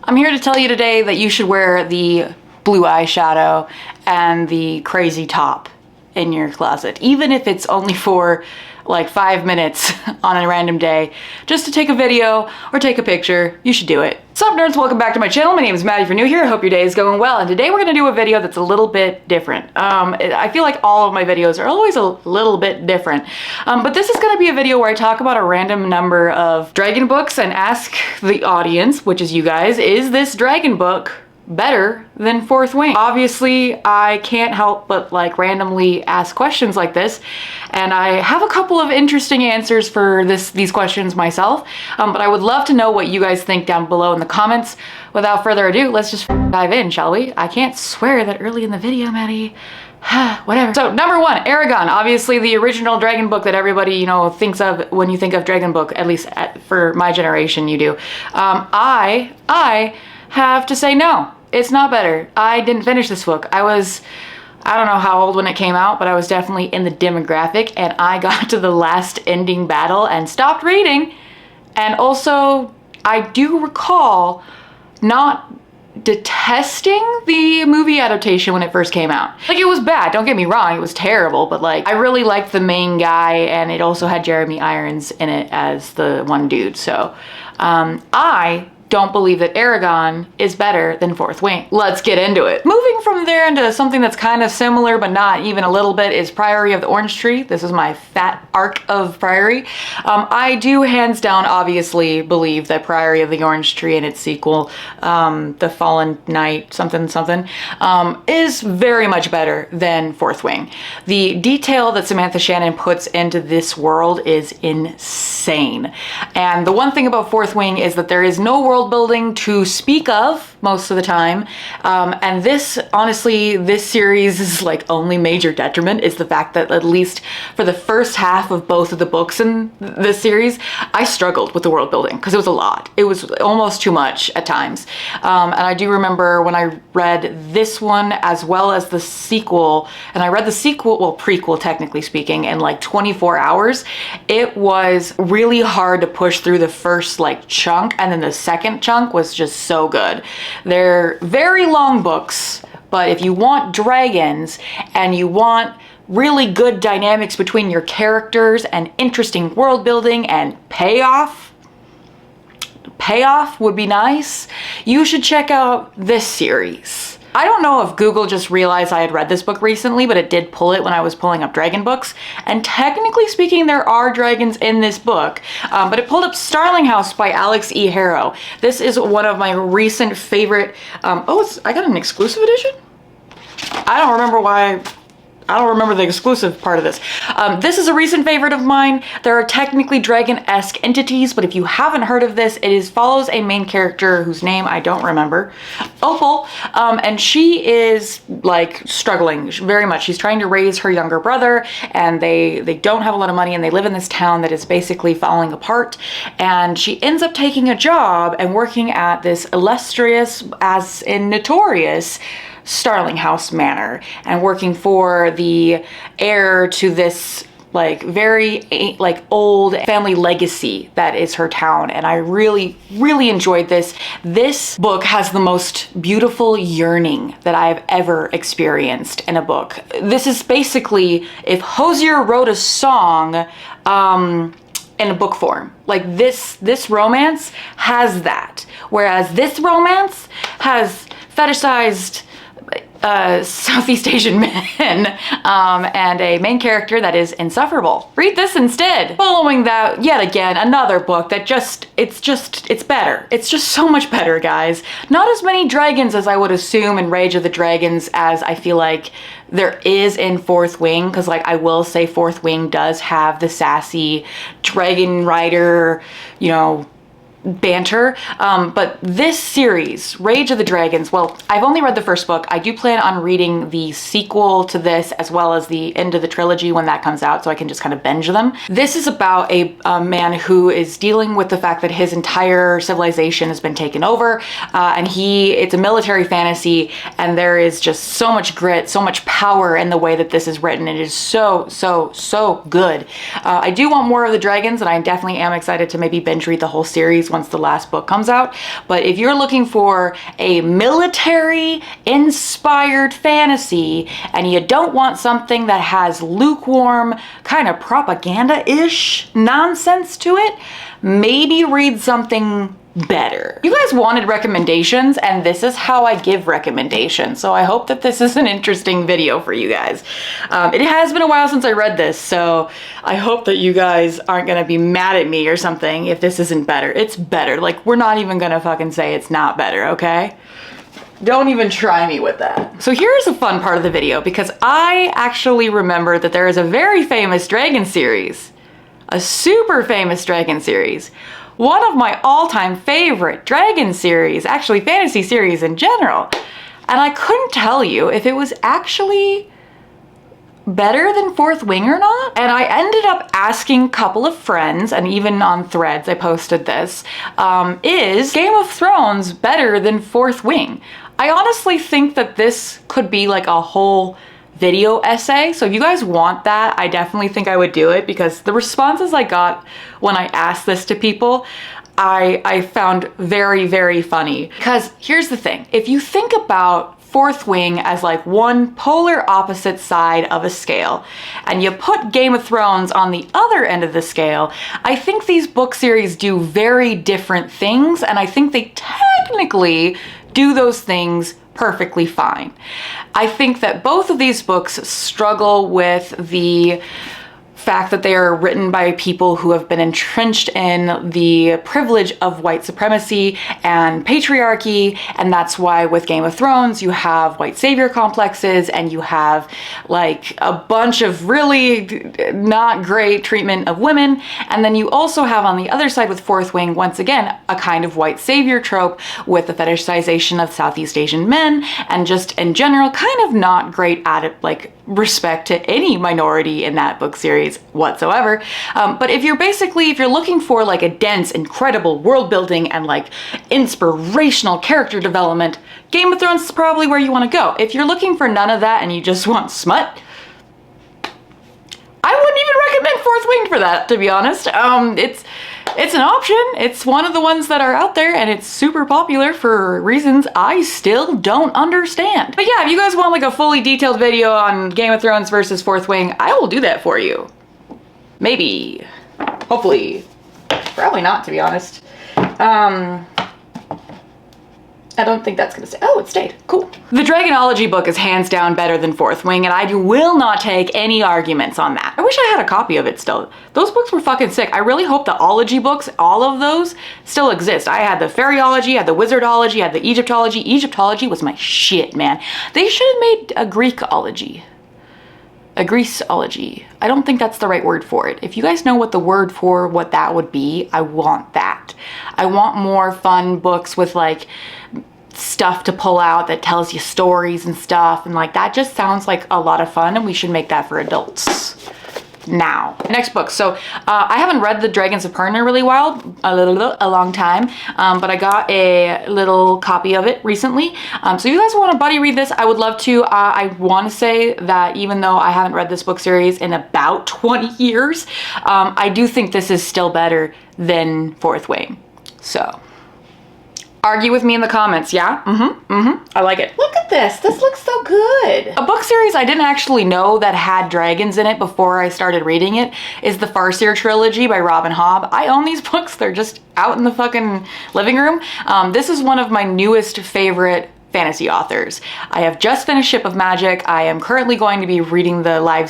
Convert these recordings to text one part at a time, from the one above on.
I'm here to tell you today that you should wear the blue eyeshadow and the crazy top in your closet, even if it's only for like 5 minutes on a random day, just to take a video or take a picture. You should do it. What's up, nerds? Welcome back to my channel. My name is Maddie if you're new here. I hope your day is going well, and today we're gonna do a video that's a little bit different. I feel like all of my videos are always a little bit different, but this is gonna be a video where I talk about a random number of dragon books and ask the audience, which is you guys, is this dragon book better than Fourth Wing? Obviously, I can't help but like randomly ask questions like this, and I have a couple of interesting answers for these questions myself, but I would love to know what you guys think down below in the comments. Without further ado, let's just dive in, shall we? I can't swear that early in the video, Maddie. Whatever. So number one, Eragon, obviously the original dragon book that everybody, you know, thinks of when you think of dragon book, at least for my generation, you do. I have to say no, it's not better. I didn't finish this book. I don't know how old when it came out, but I was definitely in the demographic, and I got to the last ending battle and stopped reading. And also, I do recall not detesting the movie adaptation when it first came out. Like, it was bad, don't get me wrong, it was terrible, but like, I really liked the main guy, and it also had Jeremy Irons in it as the one dude, so I don't believe that Eragon is better than Fourth Wing. Let's get into it. Moving from there into something that's kind of similar but not even a little bit is Priory of the Orange Tree. This is my fat arc of Priory. I do hands down obviously believe that Priory of the Orange Tree and its sequel, The Fallen Knight something, is very much better than Fourth Wing. The detail that Samantha Shannon puts into this world is insane. And the one thing about Fourth Wing is that there is no world building to speak of most of the time, and this, honestly, this series is like only major detriment is the fact that at least for the first half of both of the books in this series, I struggled with the world building because it was a lot. It was almost too much at times, and I do remember when I read this one as well as the sequel, and I read the sequel, well, prequel technically speaking, in like 24 hours. It was really hard to push through the first like chunk, and then the second chunk was just so good. They're very long books, but if you want dragons and you want really good dynamics between your characters and interesting world building and payoff would be nice, you should check out this series. I don't know if Google just realized I had read this book recently, but it did pull it when I was pulling up dragon books. And technically speaking, there are dragons in this book, but it pulled up Starling House by Alex E. Harrow. This is one of my recent favorite, I got an exclusive edition? I don't remember the exclusive part of this. This is a recent favorite of mine. There are technically dragon-esque entities, but if you haven't heard of this, it follows a main character whose name I don't remember, Opal, and she is like struggling very much. She's trying to raise her younger brother, and they don't have a lot of money, and they live in this town that is basically falling apart, and she ends up taking a job and working at this illustrious, as in notorious, Starling House Manor, and working for the heir to this like very like old family legacy that is her town. And I really enjoyed this. This book has the most beautiful yearning that I've ever experienced in a book. This is basically if Hosier wrote a song in a book form. Like this romance has that, whereas this romance has fetishized Southeast Asian men and a main character that is insufferable. Read this instead. Following that, yet again, another book that it's better. It's just so much better, guys. Not as many dragons as I would assume in Rage of the Dragons as I feel like there is in Fourth Wing, because like I will say Fourth Wing does have the sassy dragon rider, you know, banter, but this series, Rage of the Dragons, well, I've only read the first book. I do plan on reading the sequel to this as well as the end of the trilogy when that comes out, so I can just kind of binge them. This is about a man who is dealing with the fact that his entire civilization has been taken over, and it's a military fantasy, and there is just so much grit, so much power in the way that this is written. It is so good. I do want more of the dragons, and I definitely am excited to maybe binge read the whole series once the last book comes out. But if you're looking for a military inspired fantasy and you don't want something that has lukewarm kind of propaganda-ish nonsense to it, maybe read something better. You guys wanted recommendations, and this is how I give recommendations. So I hope that this is an interesting video for you guys. It has been a while since I read this, so I hope that you guys aren't gonna be mad at me or something if this isn't better. It's better. Like, we're not even gonna fucking say it's not better, okay? Don't even try me with that. So here's a fun part of the video, because I actually remember that there is a very famous dragon series, a super famous dragon series, one of my all-time favorite dragon series, actually fantasy series in general. And I couldn't tell you if it was actually better than Fourth Wing or not. And I ended up asking a couple of friends, and even on Threads I posted this, is Game of Thrones better than Fourth Wing? I honestly think that this could be like a whole video essay. So if you guys want that, I definitely think I would do it, because the responses I got when I asked this to people, I found very, very funny. Because here's the thing, if you think about Fourth Wing as like one polar opposite side of a scale, and you put Game of Thrones on the other end of the scale, I think these book series do very different things, and I think they technically do those things perfectly fine. I think that both of these books struggle with the fact that they are written by people who have been entrenched in the privilege of white supremacy and patriarchy, and that's why with Game of Thrones you have white savior complexes, and you have like a bunch of really not great treatment of women, and then you also have on the other side with Fourth Wing, once again, a kind of white savior trope with the fetishization of Southeast Asian men, and just in general kind of not great at it, like respect to any minority in that book series whatsoever. But if you're looking for like a dense, incredible world building and like inspirational character development, Game of Thrones is probably where you want to go. If you're looking for none of that and you just want smut, I wouldn't even recommend Fourth Wing for that, to be honest. It's an option. It's one of the ones that are out there, and it's super popular for reasons I still don't understand. But yeah, if you guys want like a fully detailed video on Game of Thrones versus Fourth Wing, I will do that for you. Maybe. Hopefully. Probably not, to be honest. I don't think that's gonna stay. Oh, it stayed. Cool. The Dragonology book is hands down better than Fourth Wing, and I will not take any arguments on that. I wish I had a copy of it still. Those books were fucking sick. I really hope the ology books, all of those, still exist. I had the Fairyology, I had the Wizardology, I had the Egyptology. Egyptology was my shit, man. They should have made a Greekology. A Greeceology. I don't think that's the right word for it. If you guys know what the word for what that would be, I want that. I want more fun books with like stuff to pull out that tells you stories and stuff, and like that just sounds like a lot of fun, and we should make that for adults. Now, next book. So I haven't read The Dragons of Pern in a long time, but I got a little copy of it recently. So you guys want to buddy read this, I would love to. I want to say that even though I haven't read this book series in about 20 years, I do think this is still better than Fourth Wing. So argue with me in the comments, yeah? I like it. Look at this. This looks so good. A book series I didn't actually know that had dragons in it before I started reading it is the Farseer trilogy by Robin Hobb. I own these books. They're just out in the fucking living room. This is one of my newest favorite fantasy authors. I have just finished Ship of Magic. I am currently going to be reading the live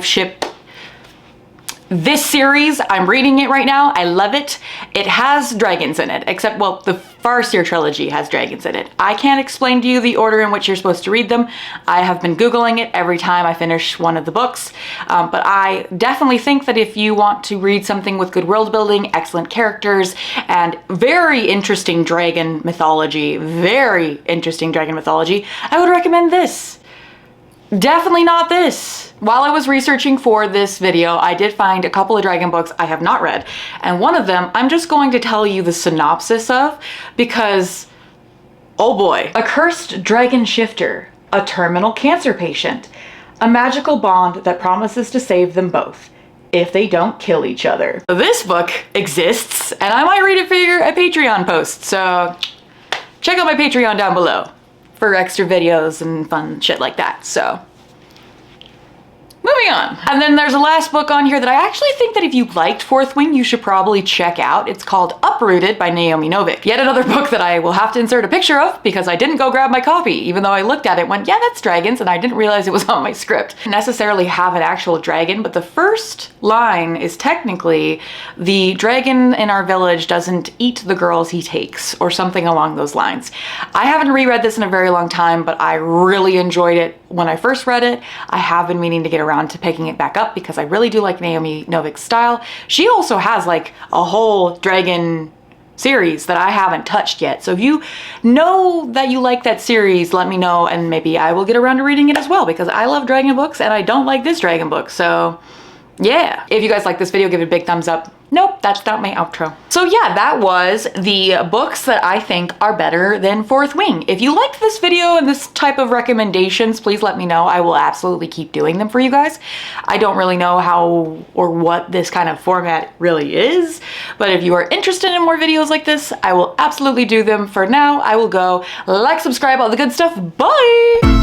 ship. This series, I'm reading it right now. I love it. It has dragons in it, except, well, the Farseer trilogy has dragons in it. I can't explain to you the order in which you're supposed to read them. I have been Googling it every time I finish one of the books, but I definitely think that if you want to read something with good world building, excellent characters, and very interesting dragon mythology, I would recommend this. Definitely not this. While I was researching for this video, I did find a couple of dragon books I have not read, and one of them I'm just going to tell you the synopsis of, because, oh boy. A cursed dragon shifter, a terminal cancer patient, a magical bond that promises to save them both. if they don't kill each other. This book exists, and I might read it for a Patreon post, so check out my Patreon down below for extra videos and fun shit like that. So moving on. And then there's a last book on here that I actually think that if you liked Fourth Wing, you should probably check out. It's called Uprooted by Naomi Novik. Yet another book that I will have to insert a picture of because I didn't go grab my copy, even though I looked at it and went, yeah, that's dragons, and I didn't realize it was on my script. I don't necessarily have an actual dragon, but the first line is technically, the dragon in our village doesn't eat the girls he takes, or something along those lines. I haven't reread this in a very long time, but I really enjoyed it when I first read it. I have been meaning to get around to picking it back up because I really do like Naomi Novik's style. She also has like a whole dragon series that I haven't touched yet. So if you know that you like that series, let me know and maybe I will get around to reading it as well, because I love dragon books and I don't like this dragon book. So yeah. If you guys like this video, give it a big thumbs up. Nope, that's not my outro. So yeah, that was the books that I think are better than Fourth Wing. If you liked this video and this type of recommendations, please let me know. I will absolutely keep doing them for you guys. I don't really know how or what this kind of format really is, but if you are interested in more videos like this, I will absolutely do them. For now, I will go like, subscribe, all the good stuff. Bye!